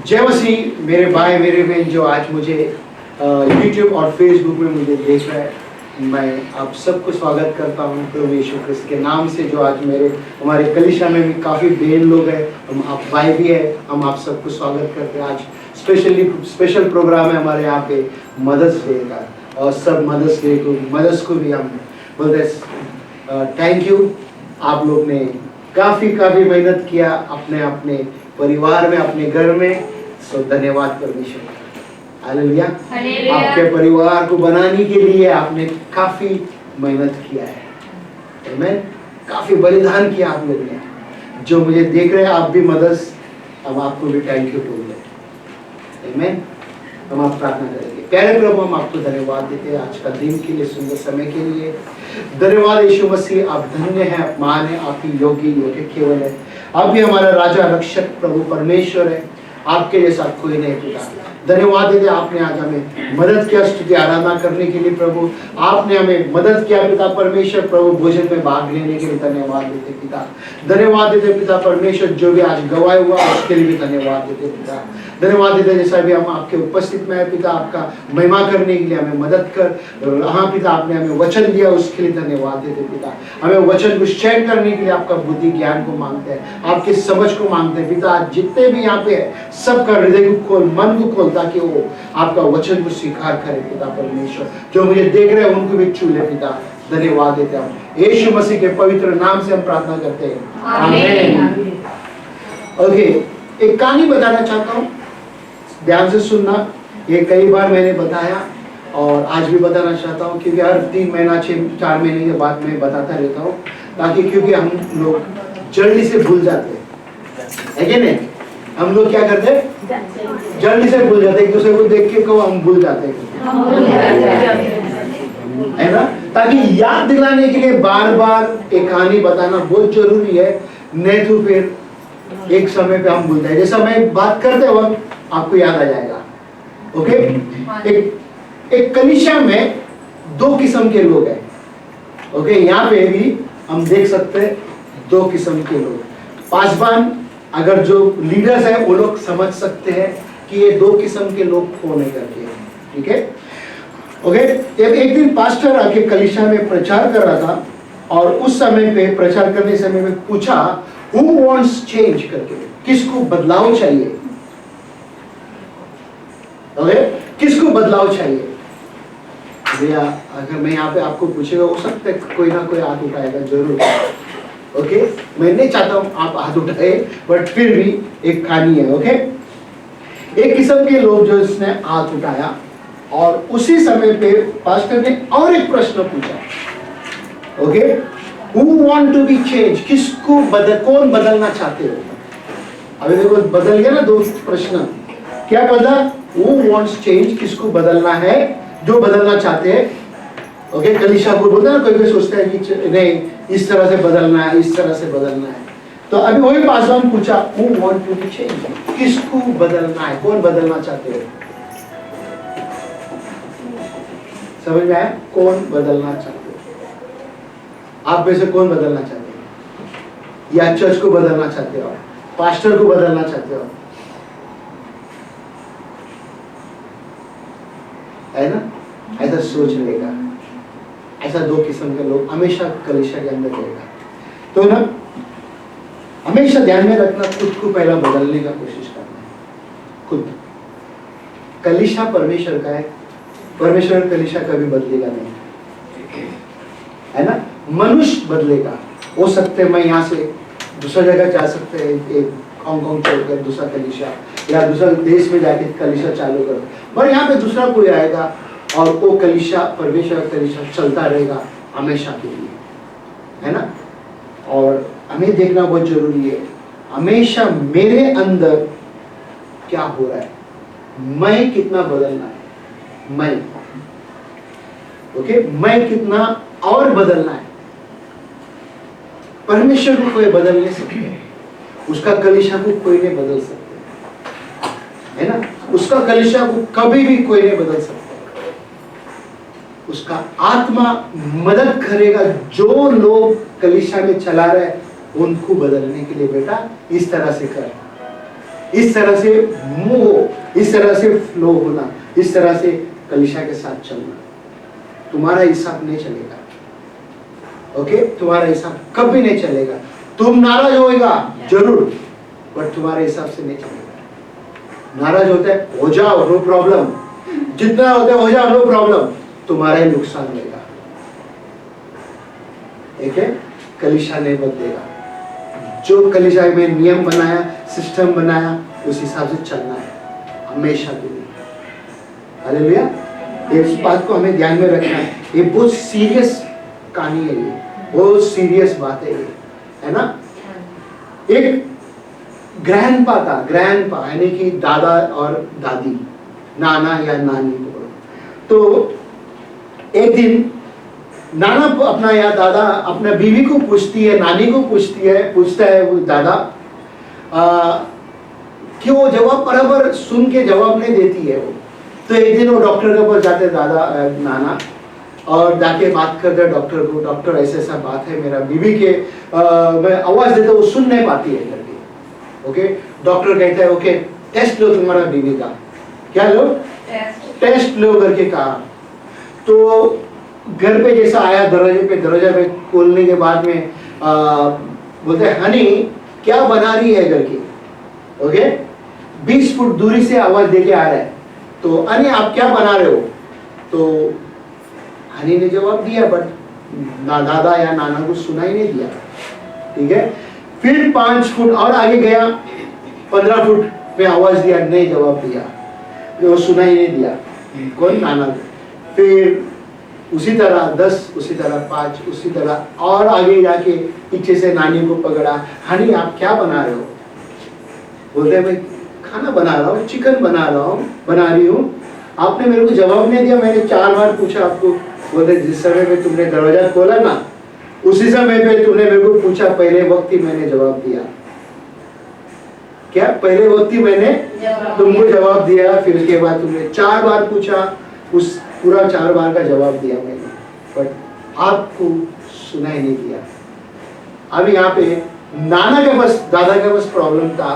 जय मसीह। मेरे भाई मेरे बहन जो आज मुझे YouTube और Facebook में मुझे देख रहा है, मैं आप सबको स्वागत करता हूँ प्रभु यीशु क्रिस्त के नाम से। जो आज हमारे कलीसिया में भी काफ़ी बहन लोग हैं, हम आप भाई भी है, हम आप सबको स्वागत करते हैं। आज स्पेशल प्रोग्राम है हमारे यहाँ पे मदर्स डे का, और सब मदर्स को भी हम बोलते हैं थैंक यू। आप लोग ने काफ़ी मेहनत किया अपने अपने परिवार में, अपने घर में। सो धन्यवाद परमेश्वर, हालेलुया। आपके परिवार को बनाने के लिए आपने काफी मेहनत किया है, आमीन। काफी बलिदान किया आप लोग ने। जो मुझे देख रहे हैं आप भी मदर्स, हम आपको भी थैंक यू बोल रहे हैं, आमीन। हम आप प्रार्थना करेंगे। प्यारे प्रभु, हम आपको धन्यवाद देते हैं आज का दिन के लिए, सुंदर समय के लिए। धन्यवाद यीशु मसीह, आप धन्य हैं, आप महान है, आप ही योग्य केवल है। आप भी हमारा राजा रक्षक प्रभु परमेश्वर है, आपके जैसा कोई नहीं पिता। धन्यवाद देते आपने आज हमें मदद किया स्तुति आराधना करने के लिए प्रभु। आपने हमें मदद किया पिता परमेश्वर प्रभु, भोजन में भाग लेने के लिए धन्यवाद देते पिता। धन्यवाद देते पिता परमेश्वर, जो भी आज गवाए हुआ उसके लिए भी धन्यवाद देते पिता। धन्यवाद देते जैसा भी हम आपके उपस्थित में है पिता, आपका महिमा करने के लिए हमें मदद कर। हाँ पिता, आपने हमें वचन दिया उसके लिए धन्यवाद देते पिता। हमें वचन को शेयर करने के लिए आपका बुद्धि ज्ञान को मांगते हैं, आपकी समझ को मांगते हैं पिता। जितने भी यहाँ पे है सबका हृदय को खोल, मन को खोल, ताकि वो आपका वचन को स्वीकार करे पिता परमेश्वर। जो मुझे देख रहे हैं उनको भी छू ले पिता। धन्यवाद देते हैं यीशु मसीह के पवित्र नाम से हम प्रार्थना करते हैं, आमीन। ओके, एक कहानी बताना चाहता हूँ, ध्यान से सुनना। ये कई बार मैंने बताया और आज भी बताना चाहता हूँ, क्योंकि हर 3 महीना 4 महीने के बाद मैं बताता रहता हूँ, ताकि क्योंकि हम लोग जल्दी से भूल जाते हैं, है नहीं? हम लोग क्या करते हैं, जल्दी से भूल जाते हैं। एक दूसरे को देख के कहो हम भूल जाते हैं, है ना? ताकि याद दिलाने के लिए बार बार एक कहानी बताना बहुत जरूरी है, नहीं तो फिर एक समय पे हम भूलते हैं। जैसा मैं बात करते वक्त आपको याद आ जाएगा। ओके, एक कलीसिया में 2 किस्म के लोग हैं। ओके, यहाँ पे भी हम देख सकते हैं 2 किस्म के लोग। पासवान, अगर जो लीडर्स है वो लोग समझ सकते हैं कि ये 2 किस्म के लोग कौन है करके, ठीक है? ओके, एक दिन पास्टर आके कलीसिया में प्रचार कर रहा था, और उस समय पे प्रचार करने समय में पूछा हु वांट्स चेंज करके, किसको बदलाव चाहिए? ओके, किसको बदलाव चाहिए? भैया अगर मैं यहाँ पे आपको पूछेगा, हो सकता है कोई ना कोई हाथ उठाएगा जरूर। ओके, मैं नहीं चाहता हूं आप हाथ उठाए, बट फिर भी एक कहानी है। ओके, एक किस्म के लोग जो इसने हाथ उठाया, और उसी समय पे पास्टर ने और एक प्रश्न पूछा। Okay, who want to be change, किसको कौन बदलना चाहते हो? अभी देखो बदल गया ना 2 प्रश्न। क्या बदला? हु वांट्स चेंज, किसको बदलना है, जो बदलना चाहते हैं। ओके, कलीसिया को बोलते हैं ना, कोई सोचता है कि नहीं इस तरह से बदलना है, इस तरह से बदलना है। तो अभी वही पासवान पूछा who want to be change, किसको बदलना है, कौन बदलना चाहते हो? समझ में आया? कौन बदलना चाहते हो? आप में से कौन बदलना चाहते हो? या चर्च को बदलना चाहते हो, पास्टर को बदलना चाहते हो, है ना? ऐसा सोच लेगा। ऐसा 2 किस्म के लोग हमेशा कलीसिया के अंदर रहेगा। तो ना हमेशा ध्यान में रखना, खुद को पहला बदलने का कोशिश करना है। खुद, कलीसिया परमेश्वर का है, परमेश्वर कलीसिया कभी बदलेगा नहीं, है ना? मनुष्य बदलेगा। हो सकते मैं यहाँ से दूसरा जगह जा सकते हैं, एक हांगकांग छोड़कर दूसरा कलीसिया, या दूसरा देश में जाके कलीसिया चालू करो, पर यहाँ पे दूसरा कोई आएगा और वो कलीसिया, परमेश्वर कलीसिया चलता रहेगा हमेशा के लिए, है ना? और हमें देखना बहुत जरूरी है, हमेशा मेरे अंदर क्या हो रहा है, मैं कितना बदलना है, मैं, ओके, मैं कितना और बदलना है। परमेश्वर को कोई बदल नहीं सकते, उसका कलीसिया को कोई नहीं बदल सकते, है ना? उसका कलीसिया को कभी भी कोई नहीं बदल सकता। उसका आत्मा मदद करेगा, जो लोग कलीसिया में चला रहे उनको बदलने के लिए। बेटा इस तरह से कर, इस तरह से मूव हो, इस तरह से फ्लो होना, इस तरह से कलीसिया के साथ चलना। तुम्हारा हिसाब नहीं चलेगा, ओके? तुम्हारा हिसाब कभी नहीं चलेगा। तुम नाराज होएगा जरूर, बट तुम्हारे हिसाब से नहीं चलेगा। नाराज होता है, हो जाओ, नो प्रॉब्लम, जितना होता है हो जाओ, नो प्रॉब्लम, तुम्हारा ही नुकसान होगा। ठीक है? कलीसिया नहीं बदलेगा। जो कलीसिया में नियम बनाया, सिस्टम बनाया, उस हिसाब से चलना है हमेशा के लिए। हालेलुया। इस बात को हमें ध्यान में रखना है। ये बहुत सीरियस कहानी है, ये बहुत सीरियस बात है, ये है ना। एक ग्रैंडपा था, ग्रैंडपा यानी कि दादा और दादी, नाना या नानी बोलो। तो एक दिन नाना अपना या दादा अपना बीवी को पूछती है, नानी को पूछता है वो दादा कि वो जवाब बराबर सुन के जवाब नहीं देती है वो। तो एक दिन वो डॉक्टर के पास जाते दादा नाना, और जाके बात करते डॉक्टर को, डॉक्टर ऐसा ऐसा बात है मेरा बीवी के, मैं आवाज देता वो सुन नहीं पाती है करके। ओके, डॉक्टर कहता है ओके टेस्ट लो तुम्हारा बीवी का। क्या लो? टेस्ट लो करके कहा। तो घर पे जैसा आया, दरवाजे पे खोलने के बाद में बोलते हनी क्या बना रही है करके। ओके, 20 फुट दूरी से आवाज देके आ रहा है। तो हनी आप क्या बना रहे हो? तो हनी ने जवाब दिया, बट दादा या नाना को सुना ही नहीं दिया। ठीक है, फिर 5 फुट और आगे गया, 15 फुट में आवाज दिया, नहीं जवाब दिया, वो सुना ही नहीं दिया। कौन? नाना। फिर उसी तरह 10, उसी तरह 5, उसी तरह और आगे जाके पीछे से नानी को पकड़ा, हनी आप क्या बना रहे हो? बोलते भाई खाना बना रहा हूँ, चिकन बना रही हूँ। आपने मेरे को जवाब नहीं दिया, मैंने 4 बार पूछा आपको। बोलते जिस समय पे तुमने दरवाजा खोला ना, उसी समय पे तुमने मेरे को पूछा, पहले वक्त ही मैंने जवाब दिया। क्या पहले वक्त ही मैंने तुमको जवाब दिया? फिर उसके बाद तुमने 4 बार पूछा, उस पूरा 4 बार का जवाब दिया मैंने, बट आपको सुना ही नहीं दिया। अब यहाँ पे नाना के पास, दादा के पास प्रॉब्लम था,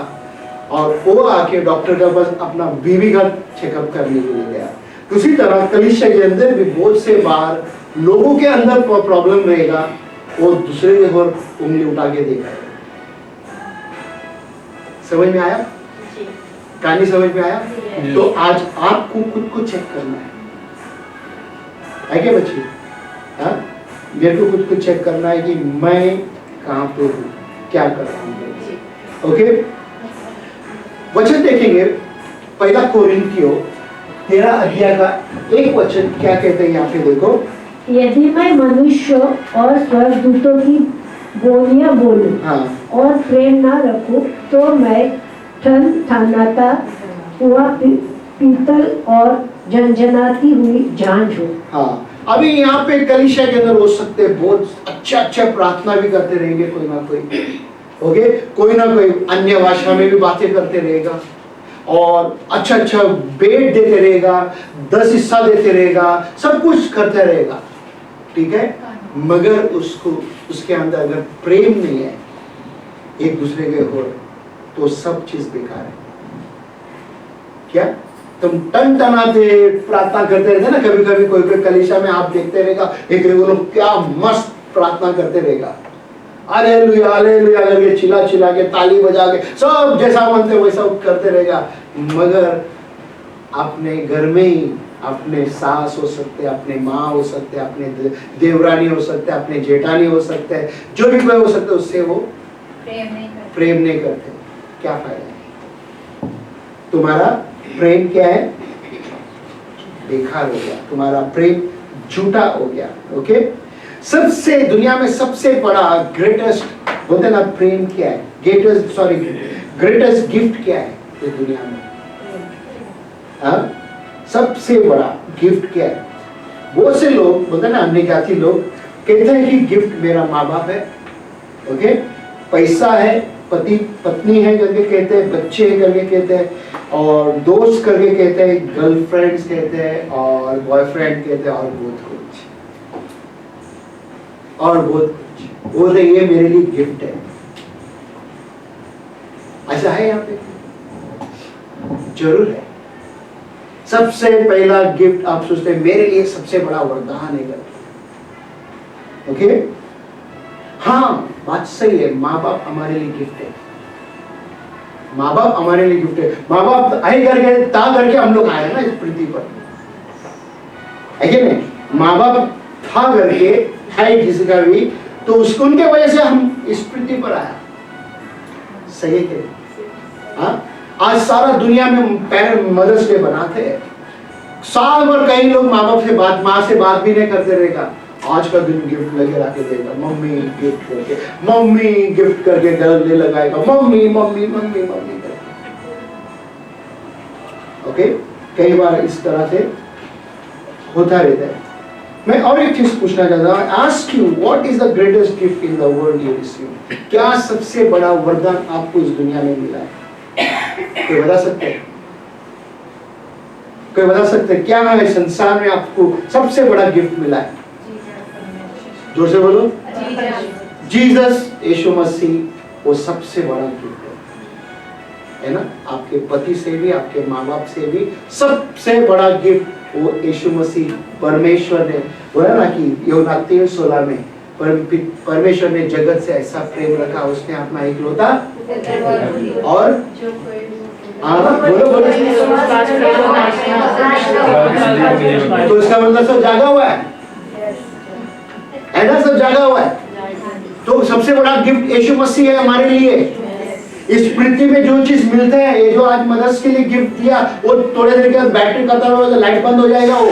और वो आके डॉक्टर के पास अपना बीवी का चेकअप करने के लिए गया। उसी तरह कलीसिया के अंदर भी बहुत से बार लोगों के अंदर प्रॉब्लम रहेगा, वो दूसरे के ओर उंगली उठा के देखा। समझ में आया? कहानी समझ में आया? तो आज आपको खुद को चेक करना है क्या बच्चे? हाँ, मेरे को खुद को चेक करना है कि मैं कहाँ पे हूँ, क्या कर रहा हूँ। ओके, वचन देखेंगे। पहला कोरिन्थियों 13 अध्याय का 1 वचन क्या कहते हैं यहाँ पे देखो। यदि मैं मनुष्य और स्वर्गदूतों की बोलियां बोलूं, हाँ, और प्रेम ना रखूं, तो मैं ठनठनाता हुआ पीतल और झनझनाती हुई झांझ हूं। हाँ, अभी यहाँ पे कलीसिया के अंदर हो सकते बहुत अच्छा प्रार्थना भी करते रहेंगे कोई ना कोई। ओके, कोई ना कोई अन्य भाषा में भी बातें करते रहेगा, और अच्छा बेट देते रहेगा, 10 हिस्सा देते रहेगा, सब कुछ करते रहेगा। ठीक है, मगर उसके अंदर अगर प्रेम नहीं है एक दूसरे के ओर, तो सब चीज बेकार है। क्या तुम टनाते प्रार्थना करते रहते ना, कभी कभी कोई कलीसिया में आप देखते रहेगा, एक लोग क्या मस्त प्रार्थना करते रहेगा, हालेलुया हालेलुया करके चिल्ला के ताली बजा के सब जैसा मनते वैसा करते रहेगा, मगर अपने घर में ही अपने सास हो सकते, अपने माँ हो सकते, अपने देवरानी हो सकते, अपने जेठानी हो सकते, जो भी कोई हो सकते, उससे वो प्रेम नहीं करते। क्या फायदा है? तुम्हारा प्रेम क्या है? बेकार हो गया, तुम्हारा प्रेम झूठा हो गया। ओके, सबसे दुनिया में सबसे बड़ा ग्रेटेस्ट बोलते ना प्रेम क्या है? ग्रेटेस्ट गिफ्ट क्या है इस दुनिया में? हाँ, सबसे बड़ा गिफ्ट क्या है? बहुत से लोग बोलते ना, अन्य जाति लोग कहते हैं कि गिफ्ट मेरा माँ बाप है, ओके, पैसा है, पति पत्नी है करके कहते हैं, बच्चे हैं करके कहते हैं, और दोस्त करके कहते हैं, गर्लफ्रेंड्स कहते हैं, और बॉयफ्रेंड कहते हैं, और बहुत कुछ बोलते ये मेरे लिए गिफ्ट है। ऐसा है यहाँ पे? जरूर है। सबसे पहला गिफ्ट आप सोचते हैं मेरे लिए सबसे बड़ा वरदान है घर। ओके, हाँ बात सही है, माँ बाप हमारे लिए गिफ्ट है। माँ बाप हमारे लिए गिफ्ट है। माँ बाप आए करके ता करके हम लोग आए ना इस पृथ्वी पर, है कि नहीं? माँ बाप था करके है किसी का भी, तो उसको उनके वजह से हम इस पृथ्वी पर आया। सही है क्या? हाँ, आज सारा दुनिया में पेरेंट मदर्स डे बनाते हैं। साल भर कई लोग माँ बाप से बात, माँ से बात भी नहीं करते रहेगा। आज का दिन गिफ्ट लगे रखे देगा, मम्मी गिफ्ट करके, मम्मी गिफ्ट करके गले लगाएगा, मम्मी मम्मी मम्मी मम्मी करके। ओके, कई बार इस तरह से होता रहता है। मैं और एक चीज पूछना चाहता हूँ, ask you what is the greatest gift in the world you receive? क्या सबसे बड़ा वरदान आपको इस दुनिया में मिला है? कोई बता सकते हैं? कोई बता सकते हैं क्या है संसार में आपको सबसे बड़ा गिफ्ट मिला है? जोर से बोलो। जीसस, यीशु मसीह, वो सबसे बड़ा गिफ्ट है ना? आपके पति से भी, आपके माँ बाप से भी सबसे बड़ा गिफ्ट वो यीशु मसीह परमेश्वर ने बोला ना कि यूहन्ना 3:16 में परमेश्वर ने जगत से ऐसा प्रेम रखा, उसने अपना इकलौता और बोलो बोलो, तो इसका मतलब सब जागा हुआ है ना? सब जागा हुआ है। तो सबसे बड़ा गिफ्ट यीशु मसीह है हमारे लिए। इस पृथ्वी में जो चीज मिलते हैं, ये जो आज मदर्स के लिए गिफ्ट दिया, वो थोड़े देर के बाद बैटरी खत्म हो, लाइट बंद हो जाएगा वो,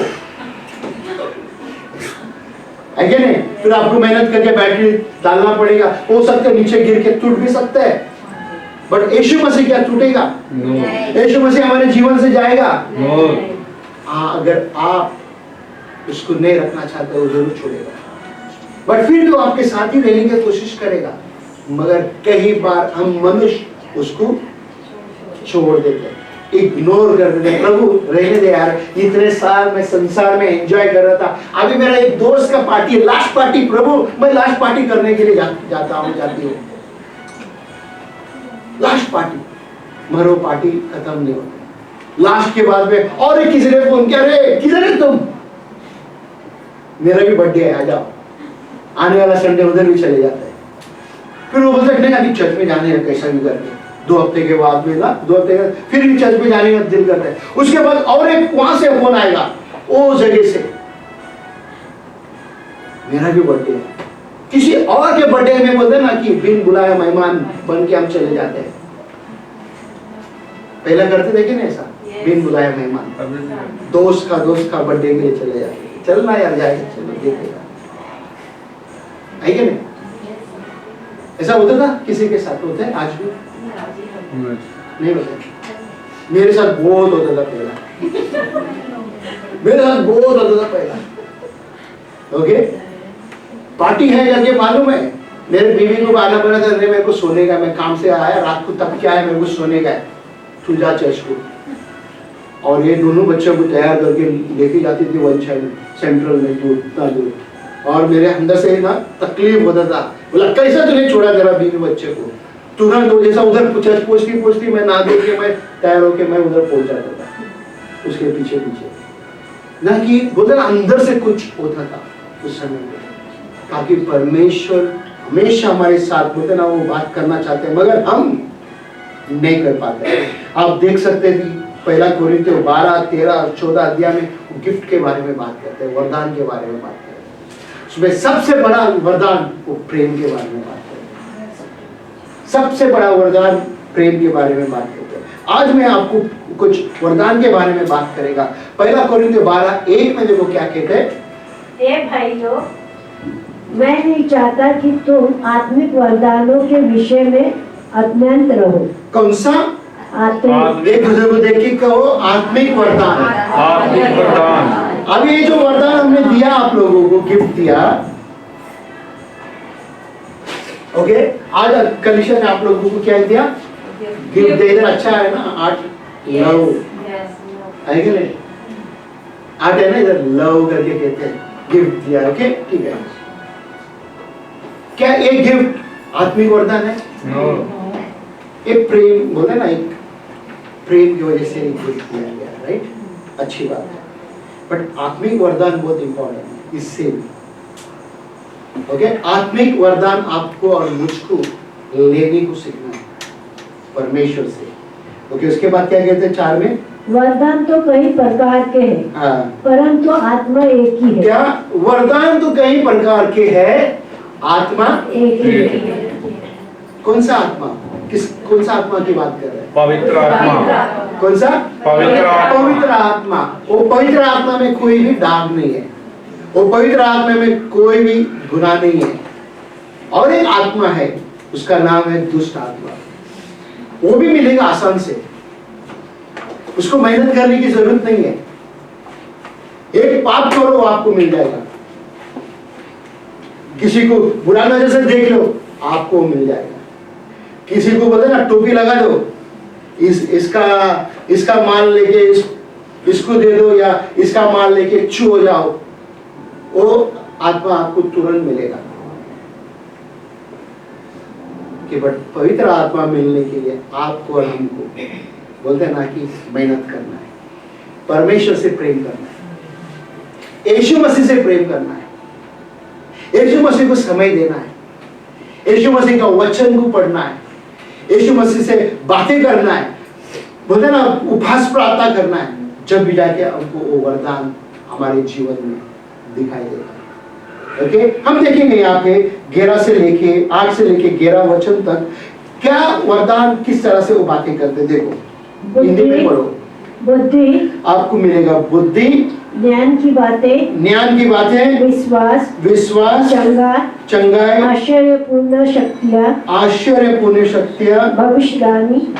है कि नहीं? फिर आपको मेहनत करके बैटरी डालना पड़ेगा। हो सकता है नीचे गिर के टूट भी सकता है, बट यीशु मसीह क्या टूटेगा? यीशु मसीह हमारे जीवन से जाएगा। अगर आप उसको नहीं रखना चाहते, वो जरूर छोड़ेगा, बट फिर भी वो आपके साथ ही रहने की कोशिश करेगा। मगर कई बार हम मनुष्य उसको छोड़ देते, इग्नोर कर देते। प्रभु रहने दे यार, इतने साल मैं संसार में एंजॉय कर रहा था, अभी मेरा एक दोस्त का पार्टी है, लास्ट पार्टी, प्रभु मैं लास्ट पार्टी करने के लिए जाता हूँ, जाती हूँ। लास्ट पार्टी, मरो पार्टी खत्म नहीं होती। लास्ट के बाद में और एक किसी ने फोन किया, रे किधर है तुम? मेरा भी बर्थडे है, आ जाओ। आने वाला संडे उधर भी चले जाते हैं। फिर वो बोलते नहीं अभी चर्च में जाने हैं, कैसा भी करके 2 हफ्ते के बाद में ना, 2 हफ्ते के फिर भी चर्च में जाने का दिल करता है। उसके बाद और एक वहां से फोन आएगा, वो जगह से मेरा भी बर्थडे है, किसी और के बर्थडे में बोलते ना कि बिन बुलाया मेहमान बन के हम चले जाते हैं। पहला करते थे कि नहीं ऐसा? बिन बुलाया मेहमान, दोस्त का बर्थडे के लिए चले जाते, चलना यार जाएगा, चलो देखेगा, है कि नहीं? ऐसा होता था किसी के साथ? होता है आज भी? नहीं होता। मेरे साथ बहुत होता था पहला, मेरे साथ बहुत होता था पहला। ओके, पार्टी है करके मालूम है, मेरे बीवी को आना पड़ा था, मेरे को सोने का, मैं काम से आया रात को, तब क्या है मेरे को सोने का है, तू जा चर्च को। और ये दोनों बच्चों को तैयार करके लेके जाती थी वन चाइल्ड सेंट्रल में, दूर इतना दूर। और मेरे अंदर से ना तकलीफ होता था, बोला कैसा तूने छोड़ा तेरा बीवी बच्चे को? तुरंत वो जैसा उधर चर्च पहुंचती मैं ना देख के मैं तैयार होके मैं उधर पहुंच जाता था उसके पीछे पीछे, ना कि बोलते ना अंदर से कुछ होता था उस समय में, ताकि परमेश्वर हमेशा हमारे साथ बोलते ना वो बात करना चाहते हैं, मगर हम नहीं कर पाते। आप देख सकते थे पहला कोरिन्थियों 12, 13 और 14 अध्याय में गिफ्ट के बारे में बात करते हैं, वरदान के बारे में बात करते हैं। उसमें सबसे बड़ा वरदान वो प्रेम के बारे में बात करते हैं, सबसे बड़ा वरदान प्रेम के बारे में बात करते हैं। आज मैं आपको कुछ वरदान के बारे में बात करेगा। पहला कोरिन्थियों 12:1 में देखो क्या कहते हैं, हे भाइयों, मैं नहीं चाहता कि तुम आत्मिक वरदानों के विषय में अज्ञात रहो। कौन सा? आत्मिक। एक दूसरे को देख के कहो आत्मिक वरदान। आत्मिक वरदान। अब ये जो वरदान हमने दिया आप लोगों को, गिफ्ट दिया, ओके, आज कलीसिया ने आप लोगों को क्या दिया? गिफ्ट दे। इधर अच्छा है ना, 8 लव है कि नहीं? 8 है ना, इधर लव करके कहते हैं, गिफ्ट दिया। ओके, ठीक है। क्या एक गिफ्ट आत्मिक वरदान है? नो। एक प्रेम बोले ना, एक प्रेम की वजह से गिफ्ट दिया गया, राइट? अच्छी बात है। बट आत्मिक वरदान बहुत इंपॉर्टेंट है इससे भी। ओके, आत्मिक वरदान आपको और मुझको लेने को सीखना है परमेश्वर से। ओके, उसके बाद क्या कहते हैं 4 में? वरदान तो कई प्रकार के हैं, हाँ, परंतु आत्मा एक ही है। क्या? वरदान तो कई प्रकार के हैं, आत्मा एक ही है। कौन सा आत्मा? कौन सा आत्मा की बात कर रहे हैं? पवित्र आत्मा। कौन सा? पवित्र आत्मा। पवित्र आत्मा। वो पवित्र आत्मा में कोई भी दाग नहीं है, वो पवित्र आत्मा में कोई भी गुनाह नहीं है। और एक आत्मा है, उसका नाम है दुष्ट आत्मा। वो भी मिलेगा आसान से, उसको मेहनत करने की जरूरत नहीं है। एक पाप करो, वो आपको मिल जाएगा। किसी को बुरा नजर से देख लो, आपको मिल जाएगा। किसी को बोलते ना टोपी लगा दो, इसका माल लेके इसको दे दो, या इसका माल लेके छू हो जाओ, वो आत्मा आपको तुरंत मिलेगा। कि बट पवित्र आत्मा मिलने के लिए आपको और हमको बोलते हैं ना कि मेहनत करना है, परमेश्वर से प्रेम करना है, यीशु मसीह से प्रेम करना है, यीशु मसीह को समय देना है, यीशु मसीह का वचन को पढ़ना है, यीशु मसीह से बातें करना है, बोलते हैं ना उपवास प्रार्थना करना है। जब भी जाके हमको वो वरदान हमारे जीवन में दिखाई देगा। ओके, हम देखेंगे यहाँ पे 8 से लेके 11 वचन तक क्या वरदान किस तरह से वो बातें करते। देखो, हिंदी में पढ़ो। बुद्धि आपको मिलेगा बुद्धि, ज्ञान की बातें, विश्वास, चंगाई, आश्चर्यपूर्ण शक्तियाँ,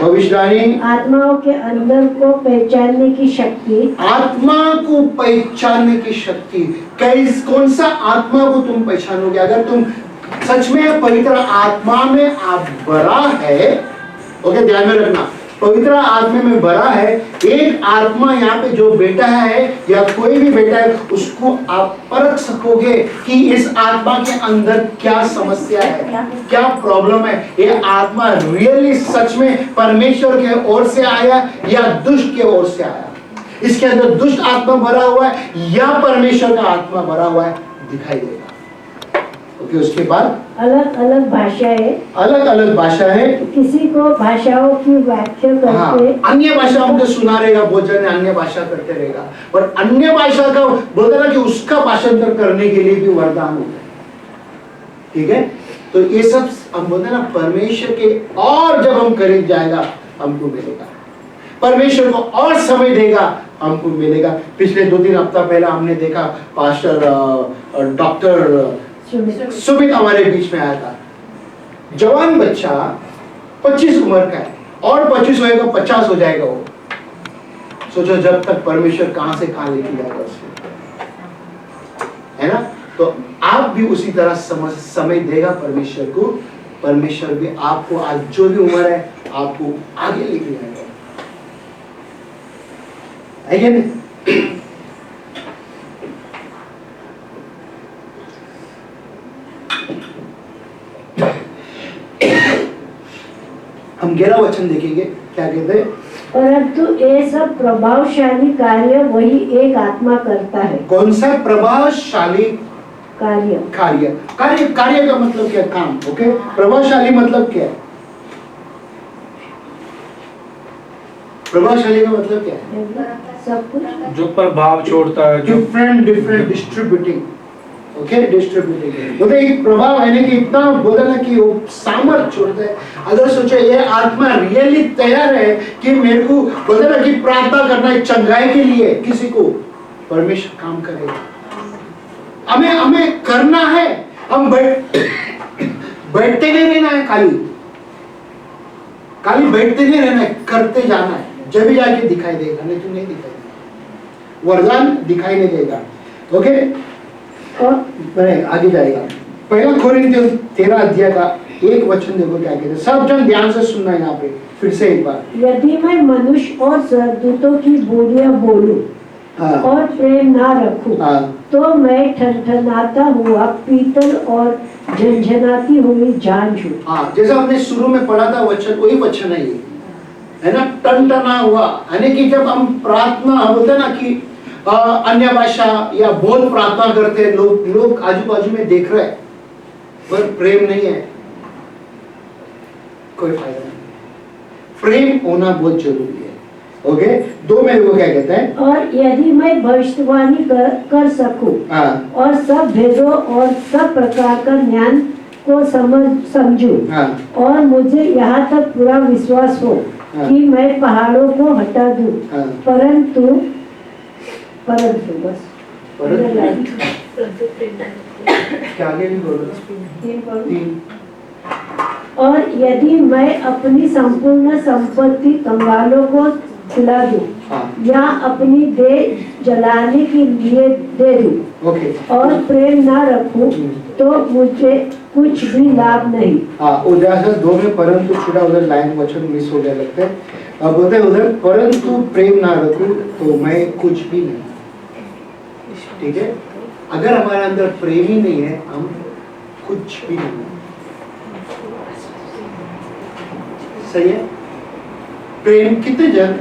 भविष्यवाणी, आत्माओं के अंदर को पहचानने की शक्ति। आत्मा को पहचानने की शक्ति। कौन सा आत्मा को तुम पहचानोगे? अगर तुम सच में पवित्र आत्मा में आप भरा है, ओके, ध्यान में रखना, पवित्र आत्मा में भरा है। एक आत्मा यहाँ पे जो बेटा है या कोई भी बेटा है, उसको आप परख सकोगे कि इस आत्मा के अंदर क्या समस्या है, क्या प्रॉब्लम है। ये आत्मा रियली सच में परमेश्वर के ओर से आया या दुष्ट के ओर से आया, इसके अंदर दुष्ट आत्मा भरा हुआ है या परमेश्वर का आत्मा भरा हुआ है, दिखाई देगा। ओके, उसके बाद अलग अलग भाषा है। किसी को भाषाओं की व्याख्या करके, अन्य भाषा हमको सुना रहेगा, बहुत जन अन्य भाषा करते रहेगा, और अन्य भाषा का बोलते ना कि उसका भाषांतर करने के लिए भी वरदान होता है। ठीक है, तो ये सब हम बोलते ना परमेश्वर के, और जब हम करीब जाएगा हमको मिलेगा, परमेश्वर को और समय देगा हमको मिलेगा। पिछले 2-3 हफ्ता पहले हमने देखा पास्टर डॉक्टर सुमित हमारे बीच में आया था। जवान बच्चा 25 उम्र का है, और 25 होएगा 50 हो जाएगा वो। सोचो जब तक परमेश्वर कहां से कहां लेके जाएगा उसको, है ना? तो आप भी उसी तरह समय देगा परमेश्वर को, परमेश्वर भी आपको आज जो भी उम्र है आपको आगे लेके जाएगा। है नहीं? हम 11 वचन देखेंगे, क्या कहते हैं? परंतु ये सब प्रभावशाली कार्य वही एक आत्मा करता है। कौन सा प्रभावशाली कार्य? कार्य का मतलब क्या? काम। ओके, प्रभावशाली मतलब क्या है? प्रभावशाली का मतलब क्या है? सब कुछ जो प्रभाव छोड़ता है, जो डिफरेंट डिस्ट्रीब्यूटिंग। ओके, डिस्ट्रीब्यूटिंग बोलते एक प्रभाव है ना, कि इतना बोला ना कि वो सामर्थ छोड़ता है। अगर सोचो ये आत्मा रियली तैयार है कि मेरे को बोलते ना कि प्रार्थना करना है चंगाई के लिए, किसी को, परमेश्वर काम करेगा। हमें करना है, हम बैठते नहीं रहना है, खाली बैठते नहीं रहना है, करते जाना है। जब भी जाके दिखाई देगा, नहीं तो नहीं दिखाई देगा, वरदान दिखाई नहीं देगा। ओके, और आगे जाएगा। 1 कोरिन्थियों 13 अध्याय का 1 वचन देखो क्या कहते हैं। सब जन ध्यान से सुनना है यहाँ पे फिर से एक बार। यदि मैं मनुष्य और स्वर्गदूतों की बोलियां बोलूं, हाँ, और प्रेम ना रखूं, हाँ, तो मैं ठनठनाता हुआ पीतल और झनझनाती हुई झांझ हूं। हाँ, जैसा हमने शुरू में पढ़ा था वचन, वही वचन है ये। है ना, टनटना हुआ, यानी कि जब हम प्रार्थना होता है ना कि अन्य भाषा या बहुत प्रार्थना करते हैं, लोग आजू बाजू में देख रहे हैं पर प्रेम नहीं है, कोई फायदा नहीं। प्रेम होना बहुत जरूरी है। ओके, 2 में वो क्या कहते हैं, और यदि मैं भविष्यवाणी कर सकूं और सब भेदों और सब प्रकार का ज्ञान को समझूं और मुझे यहाँ तक पूरा विश्वास हो कि मैं पहाड़ों को हटा दूं, परंतु बस क्या आगे भी बोलो, 3 और यदि मैं अपनी संपूर्ण संपत्ति कंगालों को खिला दूं या अपनी देह जलाने के लिए दे दूं और प्रेम ना रखूं तो मुझे कुछ भी लाभ नहीं। उदाहरण 2 में परंतु छुड़ा, उधर लाइन वचन मिस हो गया लगता है। अब बोलते हैं उधर परंतु प्रेम ना रखूं तो मैं कुछ भी नहीं। ठीक है, अगर हमारे अंदर प्रेम ही नहीं है हम कुछ भी नहीं। सही है। प्रेम कितने जन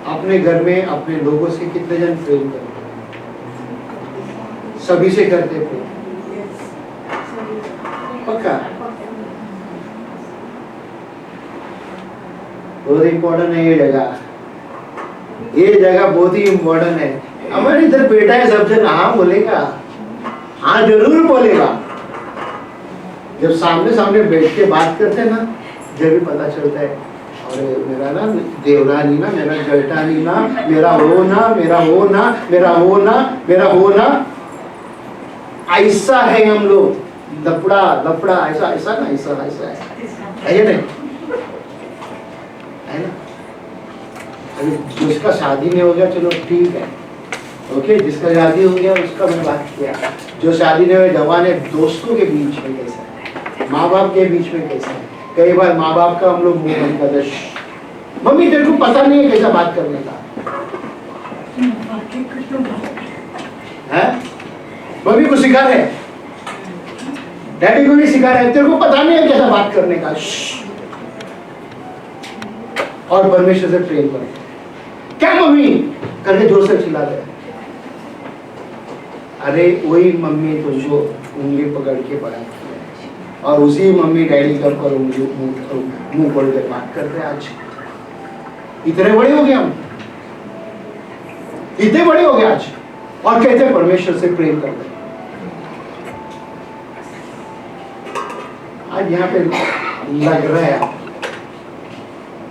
अपने घर में अपने लोगों से कितने जन प्रेम करते हैं? सभी से करते हैं प्रेम, पक्का। बहुत इम्पोर्टेंट है ये जगह, ये जगह बहुत ही इम्पोर्टेंट है। हमारे इधर बेटा है, सब जन हाँ बोलेगा, हाँ जरूर बोलेगा। जब सामने सामने बैठ के बात करते हैं ना, जब भी पता चलता है अरे मेरा ना देवरानी ना, मेरा जटानी ना, मेरा हो ना, मेरा हो ना, मेरा हो ना, मेरा हो ना, ऐसा है हम लोग। लफड़ा लफड़ा ऐसा ऐसा ना, ऐसा ऐसा है नहीं, है ना। अभी जिसका शादी नहीं हो गया चलो ठीक है, ओके, जिसका शादी हो गया उसका मैं बात किया। जो शादी नहीं हुए जवान है, दोस्तों के बीच में कैसा है, माँ बाप के बीच में कैसा है। कई बार माँ बाप का हम लोग मुंह बंद करते, मम्मी तेरे को पता नहीं है कैसा बात करने का है, मम्मी को सिखा रहे, डैडी को भी सिखा रहे, तेरे को पता नहीं है कैसा बात करने का। और परमेश्वर से प्रेम करें, क्या मम्मी करके जोर से चिल्लाते हैं। अरे वही मम्मी तुमको उंगली पकड़ के पढ़ाती है और उसी मम्मी डैडी का पर मुंह खोल के बात करते हैं। आज इतने बड़े हो गए हम, इतने बड़े हो गए आज, और कहते हैं परमेश्वर से प्रेम करते हैं। आज यहाँ पे लग रहा है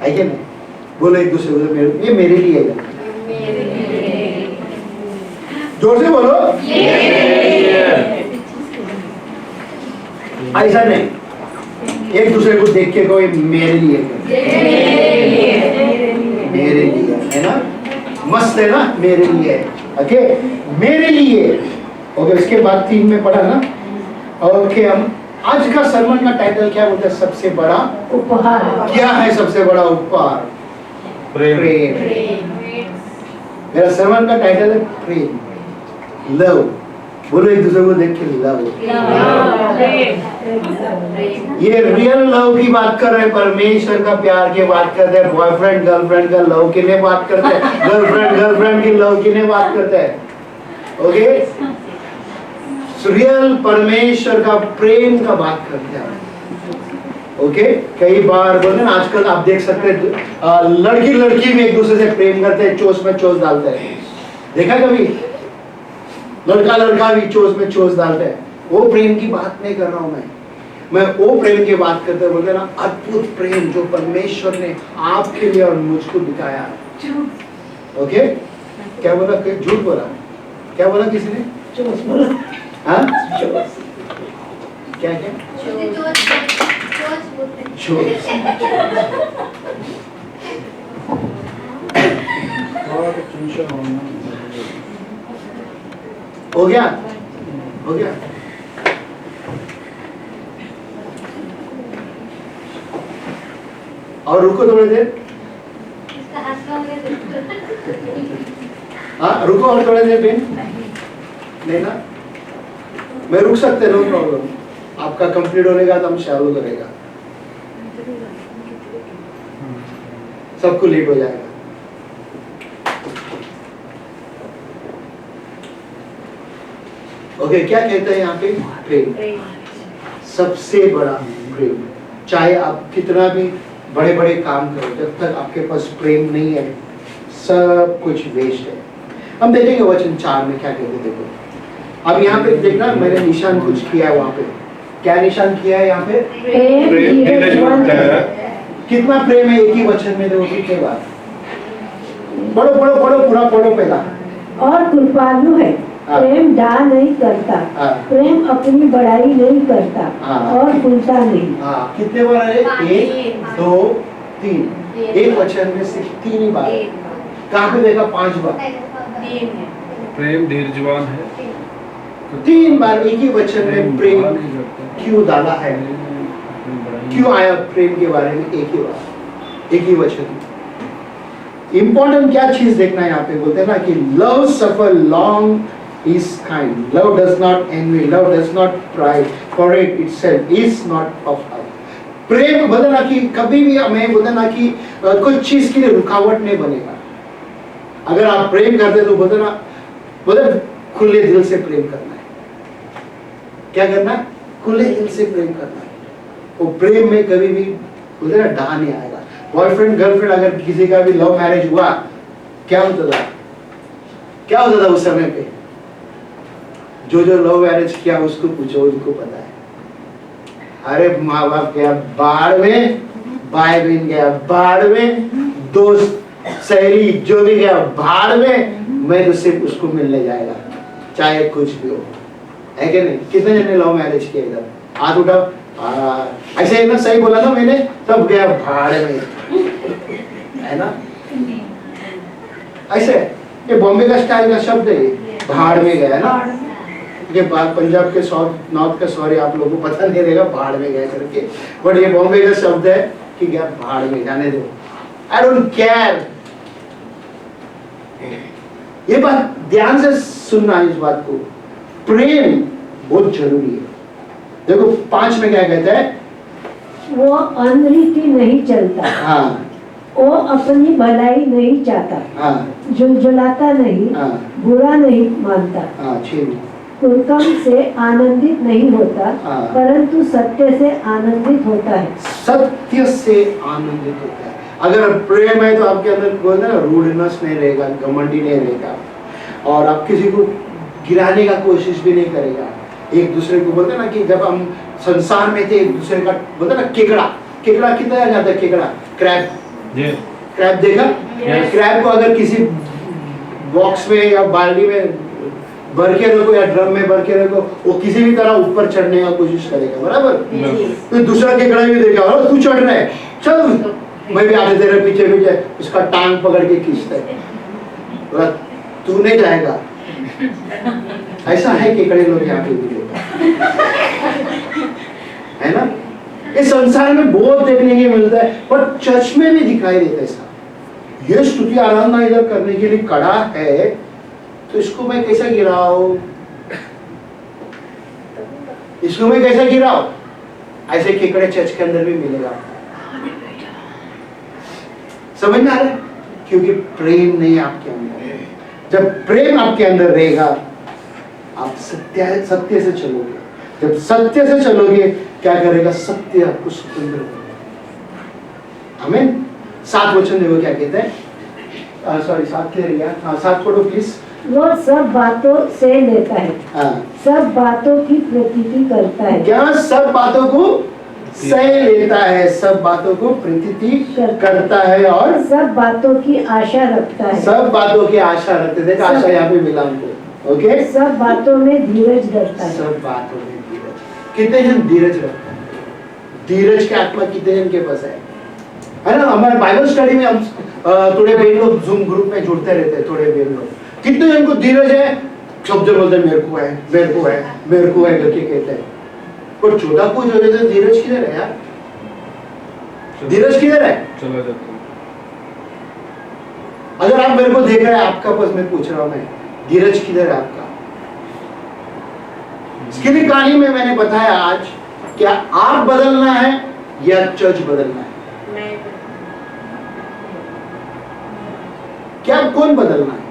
क्या नहीं, बोलो एक दूसरे को, ये मेरे लिए है, जोर से बोलो, ऐसा नहीं, एक दूसरे को देख के कोई मेरे लिए, मेरे लिए है ना, मस्त है ना, मेरे लिए, ओके, मेरे लिए। ओके, उसके बाद 3 में पढ़ा ना। ओके, हम आज का सरमन का टाइटल क्या बोलते हैं, सबसे बड़ा उपहार। क्या है सबसे बड़ा उपहार? प्रेम। मेरा सरमन का टाइटल है प्रेम, लव। बोलो एक दूसरे को देख के, लव। ये रियल लव की बात कर रहे हैं, परमेश्वर का प्यार की बात करते हैं। बॉयफ्रेंड गर्लफ्रेंड का लव की नहीं बात करते हैं, गर्लफ्रेंड की लव की नहीं बात करते हैं। ओके, रियल परमेश्वर का प्रेम का बात करते हैं। ओके, कई बार बोले ना, आजकल आप देख सकते हैं लड़की लड़की भी एक दूसरे से प्रेम करते हैं, चोच में चोच डालते हैं। देखा कभी? लड़का लड़का भी चोच में चोच डालते हैं। वो प्रेम की बात नहीं कर रहा हूं मैं वो प्रेम की बात करते हैं। बोलते ना, अद्भुत प्रेम जो परमेश्वर ने आपके लिए और मुझको दिखाया। ओके, क्या बोला? झूठ बोला? क्या बोला किसी ने? चोच बोला। हाँ, क्या क्या? हो गया, हो गया। और रुको थोड़ी देर, हाँ रुको और थोड़ी देर बेन, नहीं ना, मैं रुक सकते, नो प्रॉब्लम। आपका कंप्लीट होने का तो हम चालू करेगा। सबको लेट हो जाएगा। ओके, क्या कहते हैं यहाँ पे? प्रेम, सबसे बड़ा प्रेम। चाहे आप कितना भी बड़े बड़े काम करो, जब तक आपके पास प्रेम नहीं है सब कुछ वेस्ट है। हम देखेंगे वचन 4 में क्या कहते हैं। देखो अब यहाँ पे देखना, मैंने निशान कुछ किया है वहां पे। क्या निशान किया है यहाँ पे? प्रेम धीरजवंत है। कितना प्रेम है एक ही वचन में? देखो कितने बार। पढ़ो पढ़ो पढ़ो, पूरा पढ़ो पहला। और कृपालु है, प्रेम डा नहीं करता, प्रेम अपनी बड़ाई नहीं करता और भूलता नहीं। कितने बार है? 1 2 3। एक वचन में सिर्फ 3 ही बार। कहाँ पे देखा? 5 बार। प्रेम धीरजवान है, 3 बार एक ही वचन में प्रेम क्यों डाला है? क्यों आया प्रेम के बारे में एक ही बार, एक ही वचन? इंपॉर्टेंट क्या चीज देखना है यहाँ पे? बोलते हैं ना कि love suffer long, is kind, love does not envy, love does not pride, for it itself is not puffed up. प्रेम बोलते ना कि कभी भी हमें बोलते ना कि कुछ चीज के लिए रुकावट नहीं बनेगा। अगर आप प्रेम करते तो बोलते ना, बोलते खुले दिल से प्रेम करना है। क्या करना है? खुले दिल से प्रेम करना है। वो प्रेम में कभी भी बोलते ना डा नहीं आएगा। बॉयफ्रेंड गर्लफ्रेंड अगर किसी का भी लव मैरिज हुआ, क्या होता था? क्या होता था उस समय पे? जो लव मैरिज किया उसको पूछो, उनको पता है। अरे माँ बाप गया बाढ़ में, भाई बहन गया बाढ़ में, दोस्त सहेली जो भी गया बाढ़ में, मैं तो सिर्फ उसको मिलने जाएगा चाहे कुछ भी हो। है कि नहीं? कितने जने लव मैरिज किया? इधर हाथ उठाओ। ऐसे ना, सही बोला ना मैंने? सब गया भाड़ में, है ना? ऐसे ये बॉम्बे का स्टाइल का शब्द है, भाड़ में गया ना। के बाद पंजाब के साउथ नॉर्थ का, सॉरी आप लोगों को पता नहीं रहेगा भाड़ में गया करके, बट ये बॉम्बे का शब्द है कि गया भाड़ में, जाने दो, आई डोंट केयर। ये बात ध्यान से सुनना, इस बात को। प्रेम बहुत जरूरी है। देखो 5 में क्या कहता है? वो अनरीति नहीं चलता, हाँ, वो अपनी भलाई नहीं चाहता, हाँ, झुलझुलाता नहीं, हाँ, बुरा नहीं मानता, हाँ, 6 कुकर्म से आनंदित नहीं होता, हाँ। परंतु सत्य से आनंदित होता है। सत्य से आनंदित होता है। अगर प्रेम है तो आपके अंदर बोलते हैं ना, रूडनेस नहीं रहेगा, घमंडी नहीं रहेगा, और आप किसी को गिराने का कोशिश भी नहीं करेगा। एक दूसरे को बोलते हैं ना कि जब हम संसार में थे, एक दूसरे का बोलते हैं ना, केकड़ा कितना जाता है? केकड़ा, क्रैब, क्रैब देखा? क्रैब को अगर किसी बॉक्स में या बाल्टी में भर के रखो या ड्रम में भर के रखो, वो किसी भी तरह ऊपर चढ़ने का कोशिश करेगा, बराबर? तो दूसरा केकड़ा भी देखा, और तू चढ़ रहा है, चल मैं भी आगे तेरे पीछे पीछे, उसका टांग पकड़ के खींचता है, तू नहीं जाएगा। ऐसा है केकड़े लोग यहाँ पे भी, है ना? इस संसार में बहुत देखने के मिलता है, पर चर्च में भी दिखाई देता है ऐसा। ये स्तुति आराधना इधर करने के लिए खड़ा है, तो इसको मैं कैसा गिराऊं? इसको मैं कैसा गिराऊं? ऐसे केकड़े चर्च के अंदर भी मिलेगा। समझ में आ रहा है? क्योंकि प्रेम नहीं है आपके अंदर। जब प्रेम आपके अंदर रहेगा, आप सत्य से चलोगे। जब सत्य से चलोगे, क्या करेगा? सत्य आपको स्वतंत्र करेगा। आमीन। 7 वचन देखो क्या कहते हैं। सॉरी 7 ले लिया। हाँ 7 पढ़ो प्लीज। वो सब बातों से लेता है, सब बातों की प्रतीति करता है। क्या? सब बातों को सह लेता है, सब बातों को प्रतीति करता है, और सब बातों की आशा रखता है। सब बातों की आशा रखते। देखा आशा यहाँ पे मिला हमको। ओके, सब बातों में धीरज रखता है। सब बातों में धीरज। कितने जन धीरज रखते हैं? धीरज की आत्मा कितने जन के पास है ना? हमारे बाइबल स्टडी में हम थोड़े बहन लोग जूम ग्रुप में जुड़ते रहते हैं। थोड़े बहन लोग, कितने जन को धीरज है? सब जन बोलते हैं मेरे को है, मेरे को है, मेरे को है करके कहते हैं। पर छोटा कुछ हो जाता है, धीरज किधर है यार? धीरज किधर है? चला जाता है। अगर आप मेरे को देख रहे हैं, आपका पास मैं पूछ रहा हूं, मैं धीरज किधर है आपका? इसके लिए कहानी में मैंने बताया आज, क्या आप बदलना है या चर्च बदलना है? क्या कौन बदलना है?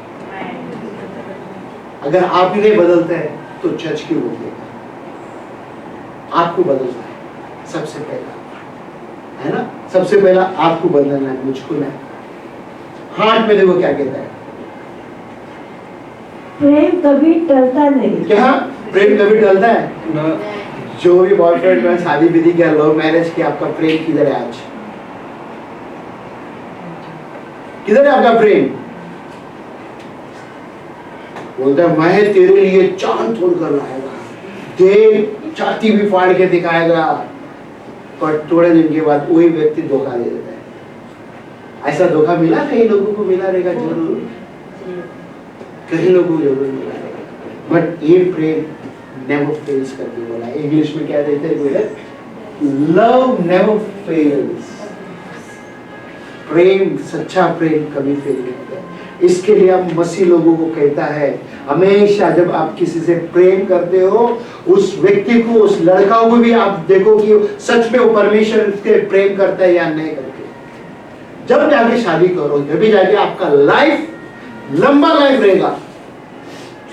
अगर आप ही नहीं बदलते हैं तो चर्च क्यों बदलेगा? आपको बदलना है सबसे पहला, है ना? सबसे पहला आपको बदलना है, मुझको नहीं। हार्ट में देखो क्या कहता है, प्रेम कभी टलता नहीं। क्या प्रेम कभी टलता है? ना जो भी बॉयफ्रेंड में शादी विधि किया, लव मैरिज किया, आपका प्रेम किधर है आज? किधर है आपका प्रेम? बोलता है मैं तेरे लिए चांद तोड़ कर लाएगा, देख छाती भी फाड़ के दिखाएगा, पर थोड़े दिन के बाद वही व्यक्ति धोखा दे देता है। ऐसा धोखा मिला, कई लोगों को मिला रहेगा जरूर, कई लोगों को जरूर मिला रहेगा, बट ये प्रेम नेवर फेल्स करके बोला। इंग्लिश में क्या देते हैं? Love never fails. प्रेम, सच्चा प्रेम कभी फेल नहीं होता। इसके लिए आप मसीह लोगों को कहता है, हमेशा जब आप किसी से प्रेम करते हो, उस व्यक्ति को, उस लड़का को भी आप देखो कि सच में वो परमेश्वर से प्रेम करता है या नहीं करते। जब जाके शादी करो, जब भी जाके आपका लाइफ लंबा लाइफ रहेगा,